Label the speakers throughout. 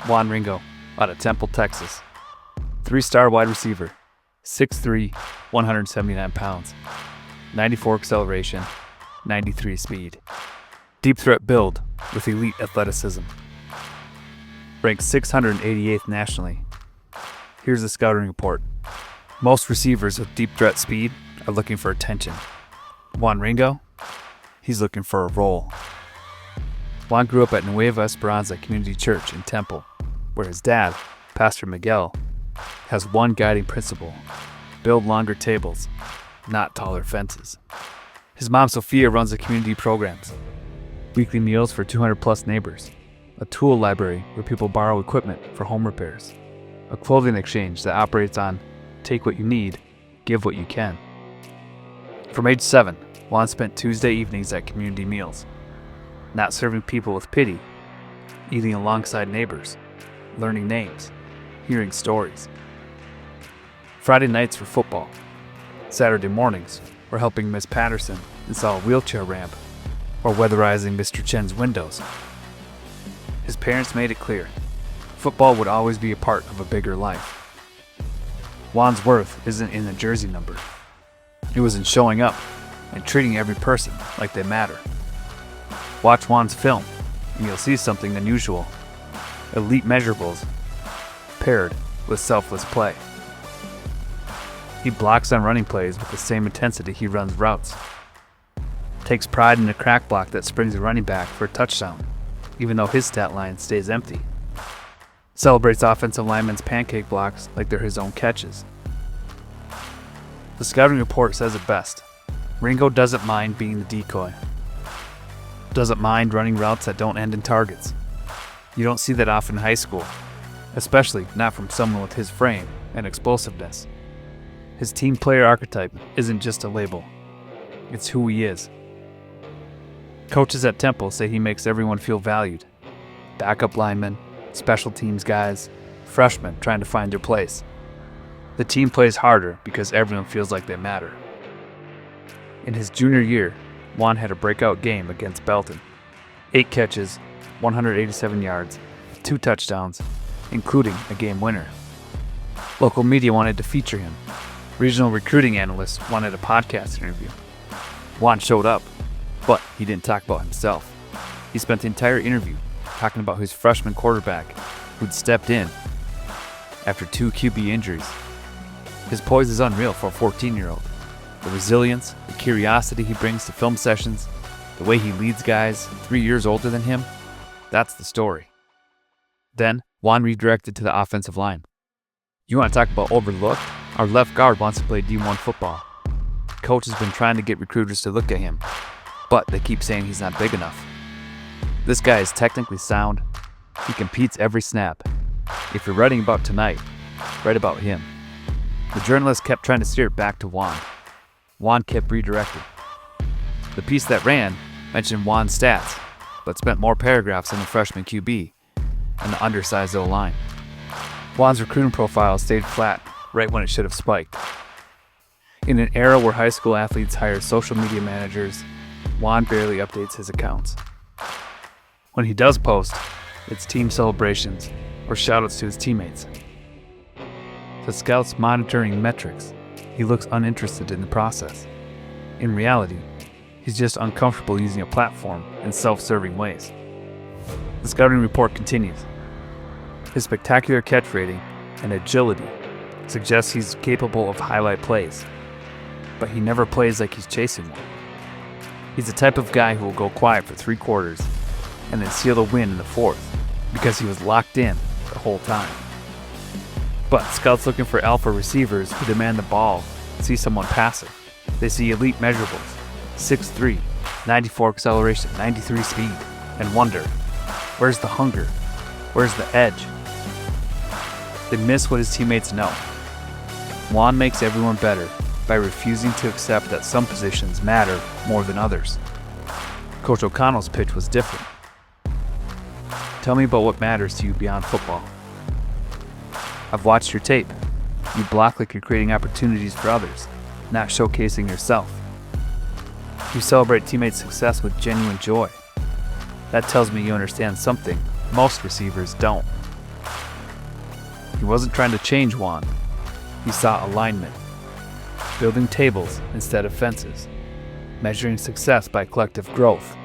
Speaker 1: Juan Ringo, out of Temple, Texas. 3-star wide receiver, 6'3", 179 pounds, 94 acceleration, 93 speed. Deep threat build with elite athleticism. Ranked 688th nationally. Here's the scouting report. Most receivers with deep threat speed are looking for attention. Juan Ringo, he's looking for a role. Juan grew up at Nueva Esperanza Community Church in Temple, where his dad, Pastor Miguel, has one guiding principle: build longer tables, not taller fences. His mom, Sophia, runs the community programs, weekly meals for 200-plus neighbors, a tool library where people borrow equipment for home repairs, a clothing exchange that operates on take what you need, give what you can. From age 7, Juan spent Tuesday evenings at community meals, not serving people with pity, eating alongside neighbors, learning names, hearing stories. Friday nights for football. Saturday mornings were helping Miss Patterson install a wheelchair ramp or weatherizing Mr. Chen's windows. His parents made it clear, football would always be a part of a bigger life. Juan's worth isn't in a jersey number. It was in showing up and treating every person like they matter. Watch Juan's film and you'll see something unusual. Elite measurables paired with selfless play. He blocks on running plays with the same intensity he runs routes. Takes pride in a crack block that springs a running back for a touchdown, even though his stat line stays empty. Celebrates offensive linemen's pancake blocks like they're his own catches. The scouting report says it best. Ringo doesn't mind being the decoy. Doesn't mind running routes that don't end in targets. You don't see that often in high school, especially not from someone with his frame and explosiveness. His team player archetype isn't just a label. It's who he is. Coaches at Temple say he makes everyone feel valued. Backup linemen, special teams guys, freshmen trying to find their place. The team plays harder because everyone feels like they matter. In his junior year, Juan had a breakout game against Belton. 8 catches, 187 yards, 2 touchdowns, including a game winner. Local media wanted to feature him. Regional recruiting analysts wanted a podcast interview. Juan showed up, but he didn't talk about himself. He spent the entire interview talking about his freshman quarterback who'd stepped in after 2 QB injuries. His poise is unreal for a 14-year-old. The resilience, the curiosity he brings to film sessions, the way he leads guys 3 years older than him, that's the story. Then, Juan redirected to the offensive line. You want to talk about overlooked? Our left guard wants to play D1 football. Coach has been trying to get recruiters to look at him, but they keep saying he's not big enough. This guy is technically sound. He competes every snap. If you're writing about tonight, write about him. The journalist kept trying to steer it back to Juan. Juan kept redirecting. The piece that ran mentioned Juan's stats, but spent more paragraphs on the freshman QB and the undersized O-line. Juan's recruiting profile stayed flat right when it should have spiked. In an era where high school athletes hire social media managers, Juan barely updates his accounts. When he does post, it's team celebrations or shoutouts to his teammates. The scouts monitoring metrics, he looks uninterested in the process. In reality, he's just uncomfortable using a platform in self-serving ways. The scouting report continues. His spectacular catch rating and agility suggests he's capable of highlight plays, but he never plays like he's chasing one. He's the type of guy who will go quiet for 3 quarters and then seal the win in the 4th because he was locked in the whole time. But scouts looking for alpha receivers who demand the ball see someone passive. They see elite measurables, 6'3", 94 acceleration, 93 speed, and wonder, where's the hunger? Where's the edge? They miss what his teammates know. Juan makes everyone better by refusing to accept that some positions matter more than others. Coach O'Connell's pitch was different. Tell me about what matters to you beyond football. I've watched your tape. You block like you're creating opportunities for others, not showcasing yourself. You celebrate teammates' success with genuine joy. That tells me you understand something most receivers don't. He wasn't trying to change Juan. He saw alignment, building tables instead of fences, measuring success by collective growth,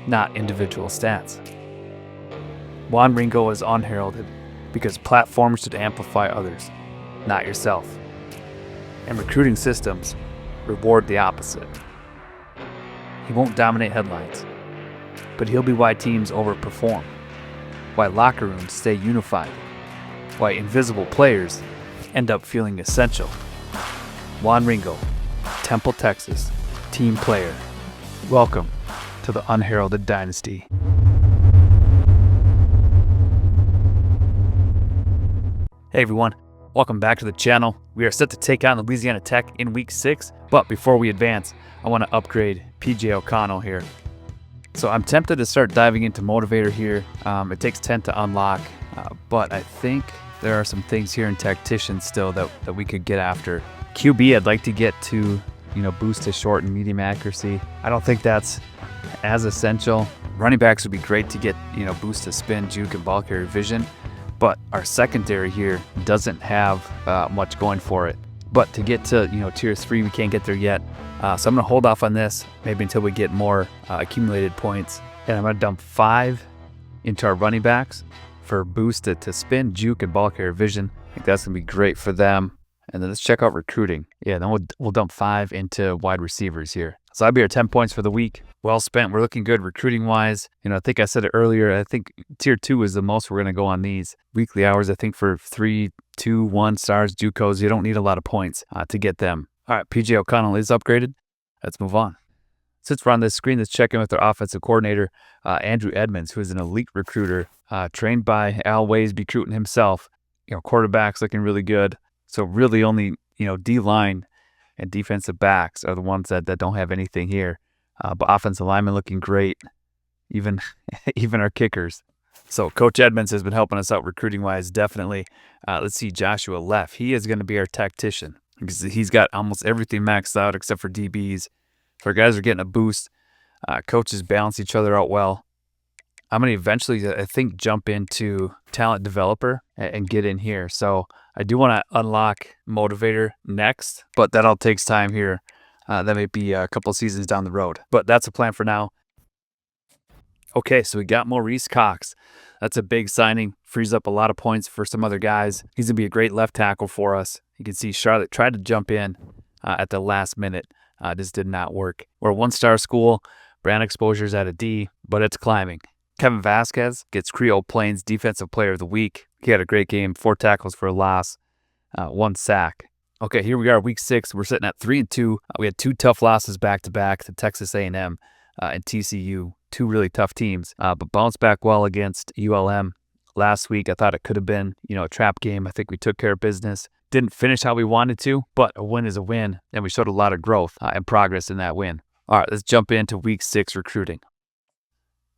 Speaker 1: not individual stats. Juan Ringo is unheralded because platforms should amplify others, not yourself. And recruiting systems reward the opposite. He won't dominate headlines, but he'll be why teams overperform, why locker rooms stay unified, why invisible players end up feeling essential. Juan Ringo, Temple, Texas, team player. Welcome to the Unheralded Dynasty. Hey everyone, welcome back to the channel. We are set to take on Louisiana Tech in week 6, but before we advance, I want to upgrade PJ O'Connell here. So I'm tempted to start diving into Motivator here. It takes 10 to unlock, but I think there are some things here in Tactician still that we could get after. QB, I'd like to get to, boost his short and medium accuracy. I don't think that's as essential. Running backs would be great to get, boost to spin, juke, and ball carrier vision. But our secondary here doesn't have much going for it. But to get to tier 3, we can't get there yet. So I'm going to hold off on this maybe until we get more accumulated points. And I'm going to dump 5 into our running backs for boost to spin, juke, and ball carrier vision. I think that's going to be great for them. And then let's check out recruiting. Yeah, then we'll dump 5 into wide receivers here. So that'll be our 10 points for the week. Well spent. We're looking good recruiting-wise. I think I said it earlier. I think tier 2 is the most we're going to go on these. Weekly hours, I think for 3, 2, 1 stars, JUCOs, you don't need a lot of points to get them. All right, PJ O'Connell is upgraded. Let's move on. Since we're on this screen, let's check in with our offensive coordinator, Andrew Edmonds, who is an elite recruiter, trained by Al Ways, recruiting himself. Quarterbacks looking really good. So really only, D-line and defensive backs are the ones that don't have anything here. But offensive linemen looking great, even our kickers. So Coach Edmonds has been helping us out recruiting-wise, definitely. Let's see Joshua Leff. He is going to be our tactician because he's got almost everything maxed out except for DBs. So our guys are getting a boost. Coaches balance each other out well. I'm going to eventually, I think, jump into talent developer and get in here. So I do want to unlock Motivator next, but that all takes time here. That may be a couple seasons down the road, but that's a plan for now. Okay, so we got Maurice Cox. That's a big signing. Frees up a lot of points for some other guys. He's going to be a great left tackle for us. You can see Charlotte tried to jump in at the last minute. This did not work. We're a 1-star school. Brand exposure's at a D, but it's climbing. Kevin Vasquez gets Creole Plains Defensive Player of the Week. He had a great game, 4 tackles for a loss, 1 sack. Okay, here we are, week 6. We're sitting at 3-2. We had 2 tough losses back-to-back to Texas A&M and TCU, 2 really tough teams, but bounced back well against ULM last week. I thought it could have been, a trap game. I think we took care of business. Didn't finish how we wanted to, but a win is a win, and we showed a lot of growth and progress in that win. All right, let's jump into week 6 recruiting.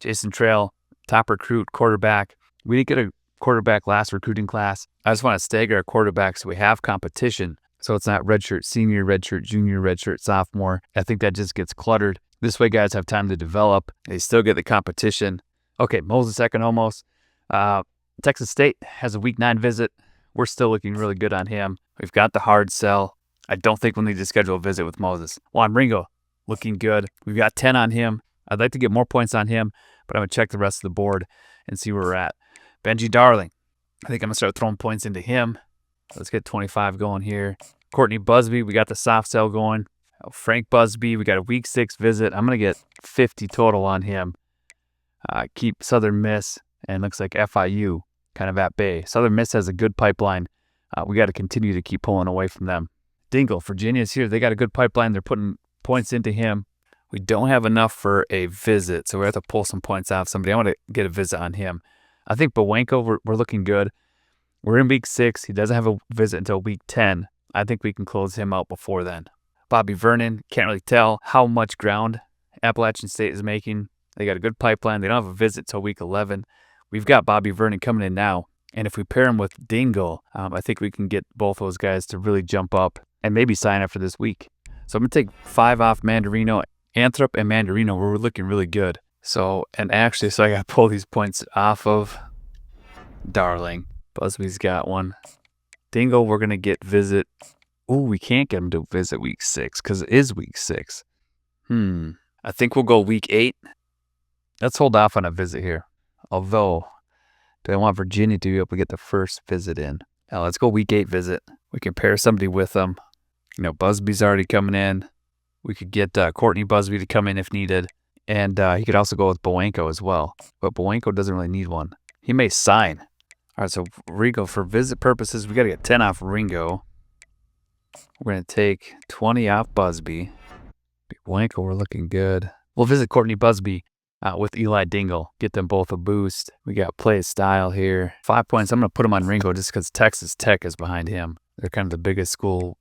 Speaker 1: Jason Trail, top recruit, quarterback. We didn't get a quarterback last recruiting class. I just want to stagger our quarterbacks so we have competition. So it's not redshirt senior, redshirt junior, redshirt sophomore. I think that just gets cluttered. This way guys have time to develop. They still get the competition. Okay, Moses Economos. Texas State has a week 9 visit. We're still looking really good on him. We've got the hard sell. I don't think we'll need to schedule a visit with Moses. Juan Ringo, looking good. We've got 10 on him. I'd like to get more points on him, but I'm going to check the rest of the board and see where we're at. Benji Darling. I think I'm going to start throwing points into him. Let's get 25 going here. Courtney Busby, we got the soft sell going. Frank Busby, we got a week 6 visit. I'm going to get 50 total on him. Keep Southern Miss, and looks like FIU kind of at bay. Southern Miss has a good pipeline. We got to continue to keep pulling away from them. Dingle, Virginia's here. They got a good pipeline. They're putting points into him. We don't have enough for a visit, so we have to pull some points off somebody. I want to get a visit on him. I think Bowenko, we're looking good. We're in week 6. He doesn't have a visit until week 10. I think we can close him out before then. Bobby Vernon, can't really tell how much ground Appalachian State is making. They got a good pipeline. They don't have a visit till week 11. We've got Bobby Vernon coming in now. And if we pair him with Dingle, I think we can get both those guys to really jump up and maybe sign after this week. So I'm going to take 5 off Mandarino. Anthrop and Mandarino were looking really good. So I got to pull these points off of Darling. Busby's got one. Dingle, we're going to get visit. Ooh, we can't get him to visit week 6 because it is week 6. I think we'll go week 8. Let's hold off on a visit here. Although, do I want Virginia to be able to get the first visit in? Now, let's go week 8 visit. We can pair somebody with them. You know, Busby's already coming in. We could get Courtney Busby to come in if needed. And he could also go with Bowenko as well. But Bowenko doesn't really need one. He may sign. All right, so Ringo, for visit purposes, we got to get 10 off Ringo. We're going to take 20 off Busby. Bowenko, we're looking good. We'll visit Courtney Busby with Eli Dingle. Get them both a boost. We got play style here. 5 points. I'm going to put him on Ringo just because Texas Tech is behind him. They're kind of the biggest school,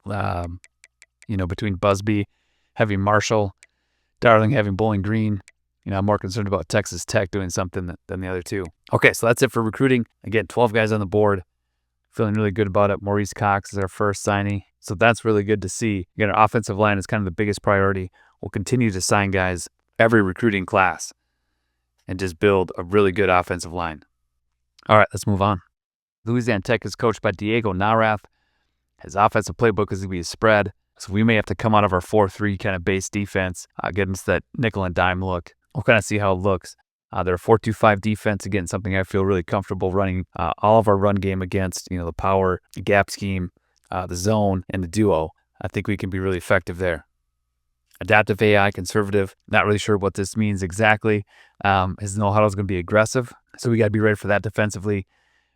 Speaker 1: between Busby, having Marshall, Darling having Bowling Green. I'm more concerned about Texas Tech doing something than the other two. Okay, so that's it for recruiting. Again, 12 guys on the board. Feeling really good about it. Maurice Cox is our first signing. So that's really good to see. Again, our offensive line is kind of the biggest priority. We'll continue to sign guys every recruiting class and just build a really good offensive line. All right, let's move on. Louisiana Tech is coached by Diego Narath. His offensive playbook is going to be a spread. So we may have to come out of our 4-3 kind of base defense, get into that nickel and dime look. We'll kind of see how it looks. They're a 4-2-5 defense. Again, something I feel really comfortable running all of our run game against, the power, the gap scheme, the zone, and the duo. I think we can be really effective there. Adaptive AI, conservative. Not really sure what this means exactly. His no-huddle is going to be aggressive, so we got to be ready for that defensively.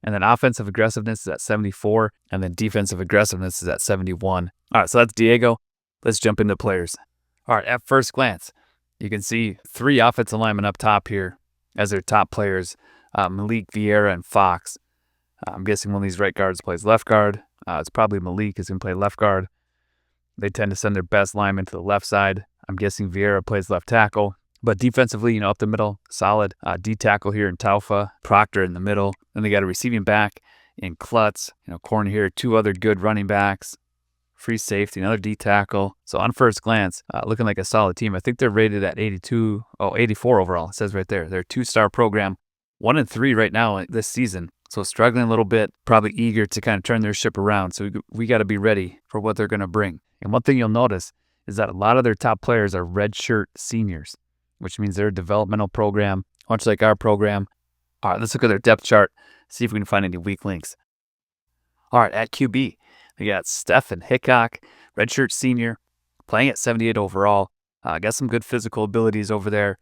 Speaker 1: And then offensive aggressiveness is at 74, and then defensive aggressiveness is at 71. All right, so that's Diego. Let's jump into players. All right, at first glance, you can see 3 offensive linemen up top here as their top players, Malik, Vieira, and Fox. I'm guessing one of these right guards plays left guard. It's probably Malik is going to play left guard. They tend to send their best lineman to the left side. I'm guessing Vieira plays left tackle. But defensively, up the middle, solid. D tackle here in Taufa, Proctor in the middle. Then they got a receiving back in Klutz. Corn here, 2 other good running backs. Free safety, another D tackle. So on first glance, looking like a solid team. I think they're rated at 84 overall. It says right there. They're a 2-star program, 1-3 right now this season. So struggling a little bit, probably eager to kind of turn their ship around. So we got to be ready for what they're going to bring. And one thing you'll notice is that a lot of their top players are redshirt seniors, which means they're a developmental program, much like our program. All right, let's look at their depth chart, see if we can find any weak links. All right, at QB, we got Stephen Hickok, redshirt senior, playing at 78 overall. Got some good physical abilities over there.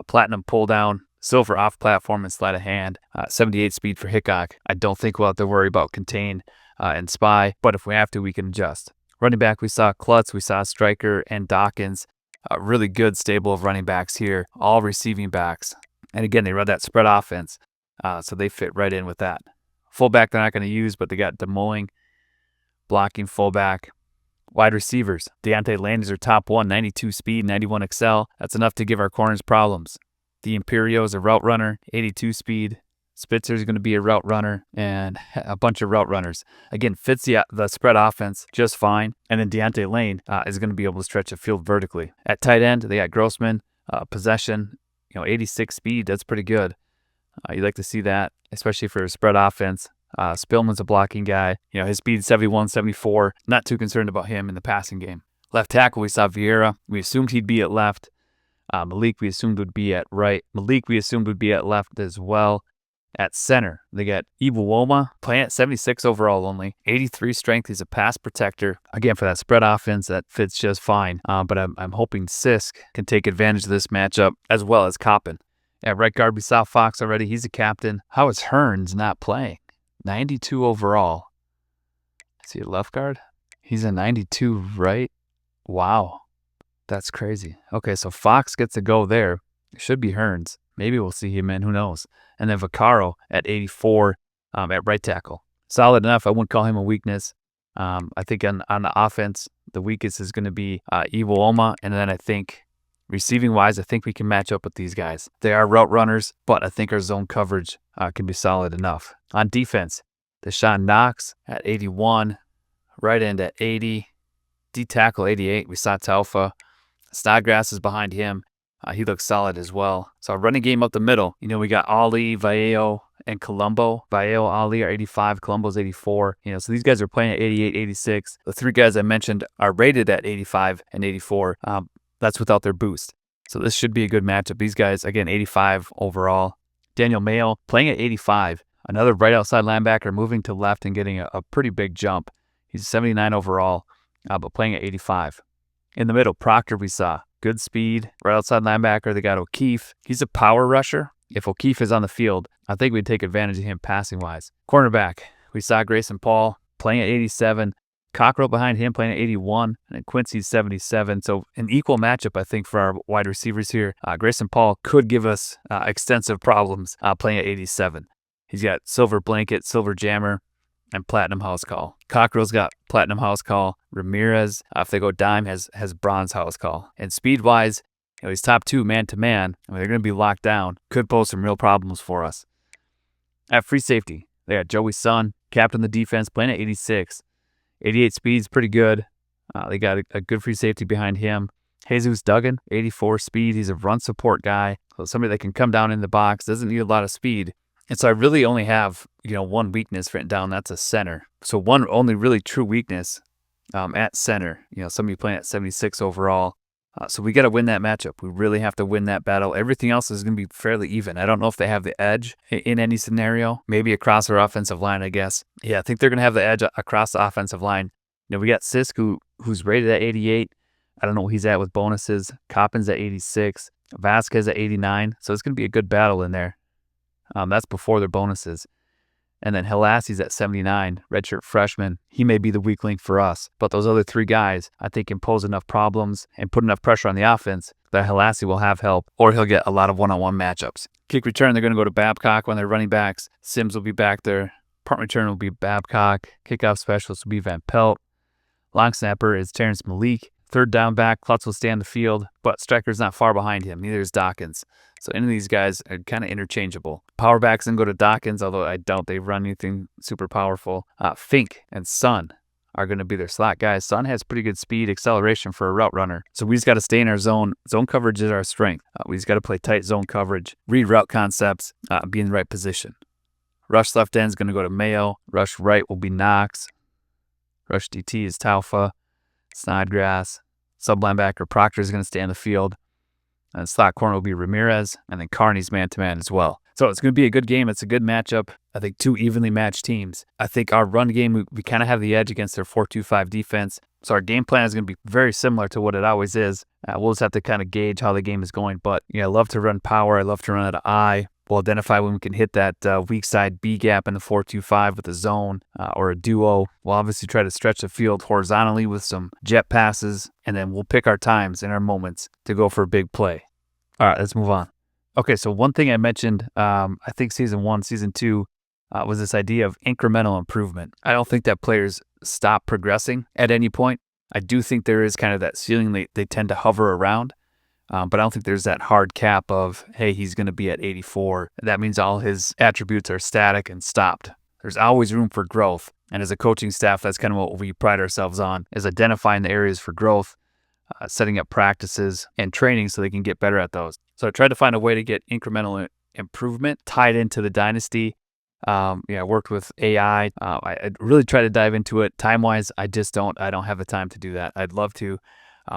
Speaker 1: Platinum pull down, silver off platform and sleight of hand. 78 speed for Hickok. I don't think we'll have to worry about contain and spy, but if we have to, we can adjust. Running back, we saw Klutz, we saw Stryker and Dawkins. A really good stable of running backs here, all receiving backs. And again, they run that spread offense, so they fit right in with that. Fullback they're not going to use, but they got DeMoing, blocking fullback. Wide receivers, Deontay Land is their top one, 92 speed, 91 excel. That's enough to give our corners problems. The Imperio is a route runner, 82 speed. Spitzer is going to be a route runner, and a bunch of route runners. Again, fits the spread offense just fine. And then Deontay Lane is going to be able to stretch the field vertically. At tight end, they got Grossman, possession, 86 speed. That's pretty good. You'd like to see that, especially for a spread offense. Spillman's a blocking guy. His speed 71, 74. Not too concerned about him in the passing game. Left tackle, we saw Vieira. We assumed he'd be at left. Malik, we assumed would be at right. Malik, we assumed would be at left as well. At center, they got Iwuoma, playing at 76 overall only. 83 strength. He's a pass protector. Again, for that spread offense, that fits just fine. But I'm hoping Sisk can take advantage of this matchup, as well as Coppin. At right guard, we saw Fox already. He's a captain. How is Hearns not playing? 92 overall. Is he a left guard? He's a 92 right? Wow. That's crazy. Okay, so Fox gets to go there. It should be Hearns. Maybe we'll see him in. Who knows? And then Vaccaro at 84 at right tackle. Solid enough. I wouldn't call him a weakness. I think on the offense, the weakest is going to be Iwuoma. And then I think receiving-wise, I think we can match up with these guys. They are route runners, but I think our zone coverage can be solid enough. On defense, Deshaun Knox at 81, right end at 80, D tackle 88. We saw Taufa. Snodgrass is behind him. He looks solid as well. So our running game up the middle, we got Ali, Vallejo, and Colombo. Vallejo, Ali are 85, Colombo's 84. So these guys are playing at 88, 86. The 3 guys I mentioned are rated at 85 and 84. That's without their boost. So this should be a good matchup. These guys, again, 85 overall. Daniel Mayo playing at 85. Another right outside linebacker moving to left and getting a pretty big jump. He's 79 overall, but playing at 85. In the middle, Proctor we saw. Good speed. Right outside linebacker, they got O'Keefe. He's a power rusher. If O'Keefe is on the field, I think we'd take advantage of him passing-wise. Cornerback, we saw Grayson Paul playing at 87. Cockrell behind him playing at 81, and then Quincy's 77. So an equal matchup, I think, for our wide receivers here. Grayson Paul could give us extensive problems playing at 87. He's got silver blanket, silver jammer, and platinum house call. Cockrell's got platinum house call. Ramirez, if they go dime, has bronze house call. And speed-wise, he's top 2 man-to-man. They're going to be locked down. Could pose some real problems for us. At free safety, they got Joey Sun, captain of the defense, playing at 86. 88 speed's pretty good. They got a good free safety behind him. Jesus Duggan, 84 speed. He's a run support guy. So somebody that can come down in the box, doesn't need a lot of speed. And so I really only have, one weakness written down. That's a center. So one only really true weakness at center. Somebody playing at 76 overall. So we got to win that matchup. We really have to win that battle. Everything else is going to be fairly even. I don't know if they have the edge in any scenario. Maybe across our offensive line, I guess. Yeah, I think they're going to have the edge across the offensive line. We got Sisk, who's rated at 88. I don't know what he's at with bonuses. Coppin's at 86. Vasquez at 89. So it's going to be a good battle in there. That's before their bonuses. And then Helassi's at 79, redshirt freshman. He may be the weak link for us. But those other 3 guys, I think, can pose enough problems and put enough pressure on the offense that Helassi will have help, or he'll get a lot of one-on-one matchups. Kick return, they're going to go to Babcock when they're running backs. Sims will be back there. Punt return will be Babcock. Kickoff specialist will be Van Pelt. Long snapper is Terrence Malik. Third down back, Klutz will stay on the field, but Strecker's not far behind him. Neither is Dawkins. So any of these guys are kind of interchangeable. Power backs then go to Dawkins, although I doubt they run anything super powerful. Fink and Sun are going to be their slot guys. Sun has pretty good speed, acceleration for a route runner. So we just got to stay in our zone. Zone coverage is our strength. We just got to play tight zone coverage, read route concepts, be in the right position. Rush left end is going to go to Mayo. Rush right will be Knox. Rush DT is Taufa. Snodgrass. Sub linebacker Proctor is going to stay on the field. And slot corner will be Ramirez. And then Carney's man-to-man as well. So it's going to be a good game. It's a good matchup. I think 2 evenly matched teams. I think our run game, we kind of have the edge against their 4-2-5 defense. So our game plan is going to be very similar to what it always is. We'll just have to kind of gauge how the game is going. But I love to run power. I love to run out of I. We'll identify when we can hit that weak side B gap in the 4-2-5 with a zone or a duo. We'll obviously try to stretch the field horizontally with some jet passes, and then we'll pick our times and our moments to go for a big play. All right, let's move on. Okay, so one thing I mentioned, I think season 1, season 2, was this idea of incremental improvement. I don't think that players stop progressing at any point. I do think there is kind of that ceiling they tend to hover around. But I don't think there's that hard cap of, hey, he's going to be at 84. That means all his attributes are static and stopped. There's always room for growth. And as a coaching staff, that's kind of what we pride ourselves on, is identifying the areas for growth, setting up practices and training so they can get better at those. So I tried to find a way to get incremental improvement tied into the dynasty. I worked with AI. I really tried to dive into it. Time-wise, I don't have the time to do that. I'd love to.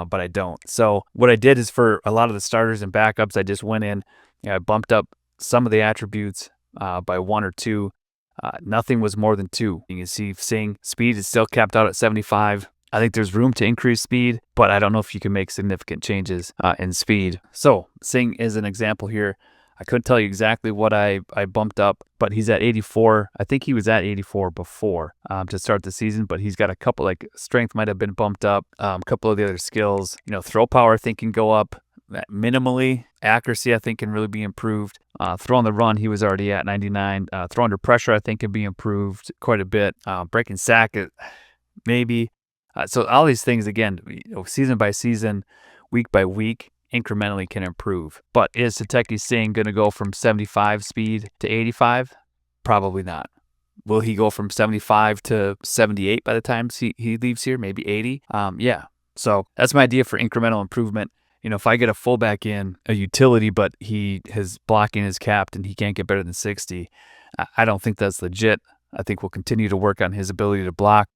Speaker 1: But I don't. So what I did is for a lot of the starters and backups, I just went in, I bumped up some of the attributes by 1 or 2. Nothing was more than 2. You can see Sing speed is still capped out at 75. I think there's room to increase speed, but I don't know if you can make significant changes in speed. So Sing is an example here. I couldn't tell you exactly what I bumped up, but he's at 84. I think he was at 84 before to start the season, but he's got a couple, like strength might have been bumped up, a couple of the other skills. Throw power I think can go up minimally. Accuracy I think can really be improved. Throw on the run, he was already at 99. Throw under pressure I think can be improved quite a bit. Breaking sack, maybe. So all these things, again, season by season, week by week, incrementally can improve. But is Sateki Singh going to go from 75 speed to 85? Probably not. Will he go from 75 to 78 by the time he leaves here? Maybe 80? Yeah. So that's my idea for incremental improvement. if I get a fullback in, a utility, but his blocking is capped and he can't get better than 60, I don't think that's legit. I think we'll continue to work on his ability to block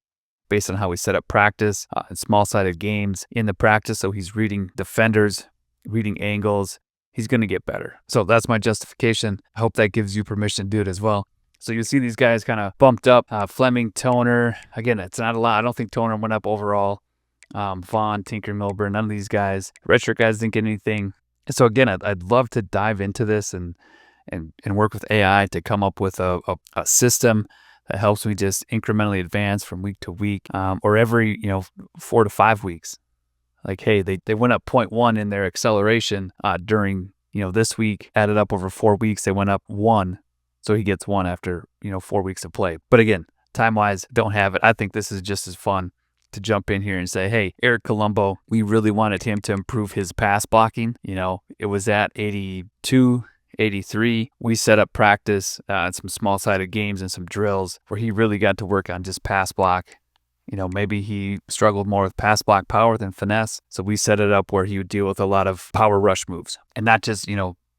Speaker 1: based on how we set up practice in small-sided games in the practice. So he's reading defenders, reading angles. He's going to get better. So that's my justification. I hope that gives you permission to do it as well. So you see these guys kind of bumped up. Fleming, Toner. Again, it's not a lot. I don't think Toner went up overall. Vaughn, Tinker, Milburn, none of these guys. Redshirt guys didn't get anything. So again, I'd love to dive into this and work with AI to come up with a system that helps me just incrementally advance from week to week, or every 4 to 5 weeks. Like, hey, they went up 0.1 in their acceleration during this week. Added up over 4 weeks, they went up 1. So he gets 1 after 4 weeks of play. But again, time wise, don't have it. I think this is just as fun to jump in here and say, hey, Eric Colombo, we really wanted him to improve his pass blocking. It was at 82. 83, we set up practice and some small-sided games and some drills where he really got to work on just pass block. Maybe he struggled more with pass block power than finesse. So we set it up where he would deal with a lot of power rush moves. And not just,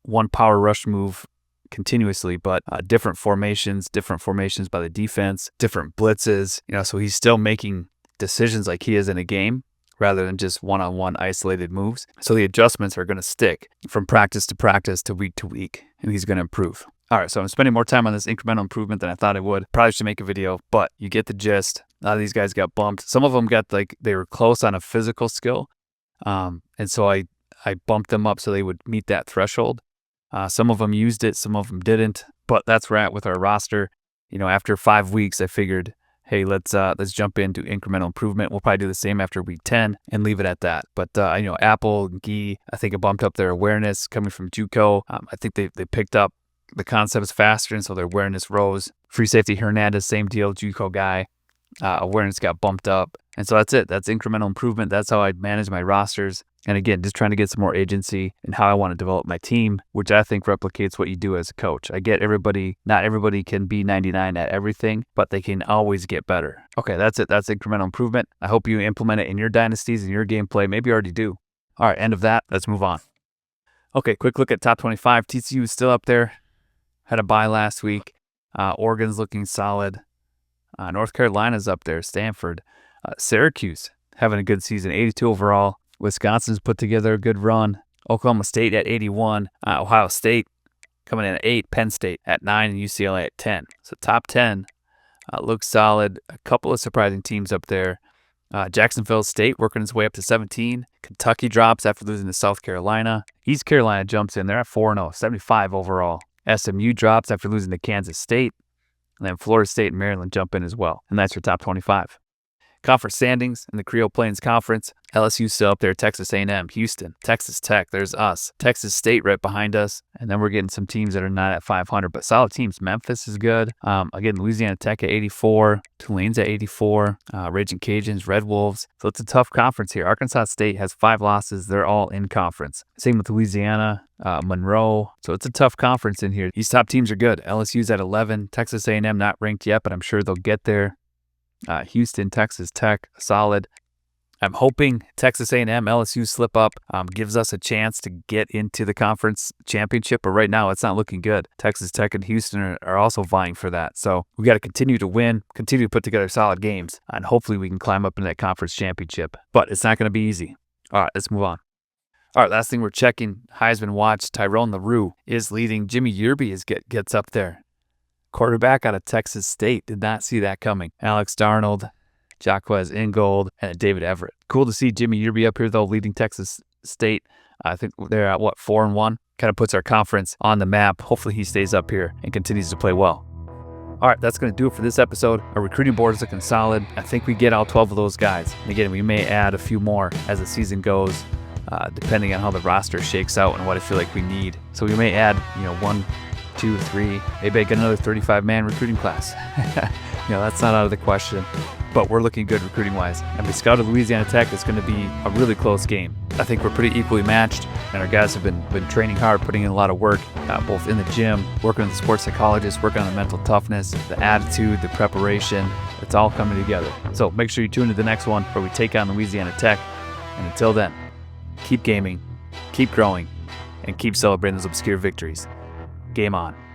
Speaker 1: one power rush move continuously, but different formations by the defense, different blitzes. So he's still making decisions like he is in a game, rather than just one-on-one isolated moves. So the adjustments are going to stick from practice to week to week, and he's going to improve. All right, so I'm spending more time on this incremental improvement than I thought I would. Probably should make a video, but you get the gist. A lot of these guys got bumped. Some of them got they were close on a physical skill, and so I bumped them up so they would meet that threshold. Some of them used it, some of them didn't, but that's where we're at with our roster. After 5 weeks, I figured, hey, let's jump into incremental improvement. We'll probably do the same after week 10 and leave it at that. But Apple, Gee, I think it bumped up their awareness coming from JUCO. I think they picked up the concepts faster, and so their awareness rose. Free safety Hernandez, same deal, JUCO guy. Awareness got bumped up. And so that's it. That's incremental improvement. That's how I manage my rosters. And again, just trying to get some more agency in how I want to develop my team, which I think replicates what you do as a coach. I get not everybody can be 99 at everything, but they can always get better. Okay, that's it. That's incremental improvement. I hope you implement it in your dynasties and your gameplay. Maybe you already do. All right, end of that. Let's move on. Okay, quick look at top 25. TCU is still up there. Had a bye last week. Oregon's looking solid. North Carolina's up there. Stanford. Syracuse having a good season. 82 overall. Wisconsin's put together a good run. Oklahoma State at 81. Ohio State coming in at 8. Penn State at 9. And UCLA at 10. So top 10 looks solid. A couple of surprising teams up there. Jacksonville State working its way up to 17. Kentucky drops after losing to South Carolina. East Carolina jumps in. They're at 4-0. 75 overall. SMU drops after losing to Kansas State. And then Florida State and Maryland jump in as well. And that's your top 25. Conference standings in the Creole Plains Conference. LSU still up there. Texas A&M, Houston, Texas Tech. There's us. Texas State right behind us. And then we're getting some teams that are not at 500, but solid teams. Memphis is good. Again, Louisiana Tech at 84. Tulane's at 84. Raging Cajuns, Red Wolves. So it's a tough conference here. Arkansas State has 5 losses. They're all in conference. Same with Louisiana, Monroe. So it's a tough conference in here. These top teams are good. LSU's at 11. Texas A&M not ranked yet, but I'm sure they'll get there. Houston, Texas Tech, solid. I'm hoping Texas A&M, LSU slip up, gives us a chance to get into the conference championship, but right now it's not looking good. Texas Tech and Houston are also vying for that. So we got to continue to win, continue to put together solid games, and hopefully we can climb up into that conference championship. But it's not going to be easy. All right, let's move on. All right, last thing we're checking, Heisman watch, Tyrone LaRue is leading. Jimmy Yerby gets up there. Quarterback out of Texas State. Did not see that coming. Alex Darnold, Jaquez Ingold, and David Everett. Cool to see Jimmy Yerby up here, though, leading Texas State. I think they're at, 4-1? Kind of puts our conference on the map. Hopefully he stays up here and continues to play well. All right, that's going to do it for this episode. Our recruiting board is looking solid. I think we get all 12 of those guys. And again, we may add a few more as the season goes, depending on how the roster shakes out and what I feel like we need. So we may add, 1, 2, 3, maybe I get another 35-man recruiting class. That's not out of the question, but we're looking good recruiting-wise. And we scouted Louisiana Tech. It's going to be a really close game. I think we're pretty equally matched, and our guys have been training hard, putting in a lot of work, both in the gym, working with the sports psychologist, working on the mental toughness, the attitude, the preparation. It's all coming together. So make sure you tune into the next one where we take on Louisiana Tech. And until then, keep gaming keep growing, and keep celebrating those obscure victories. Game on.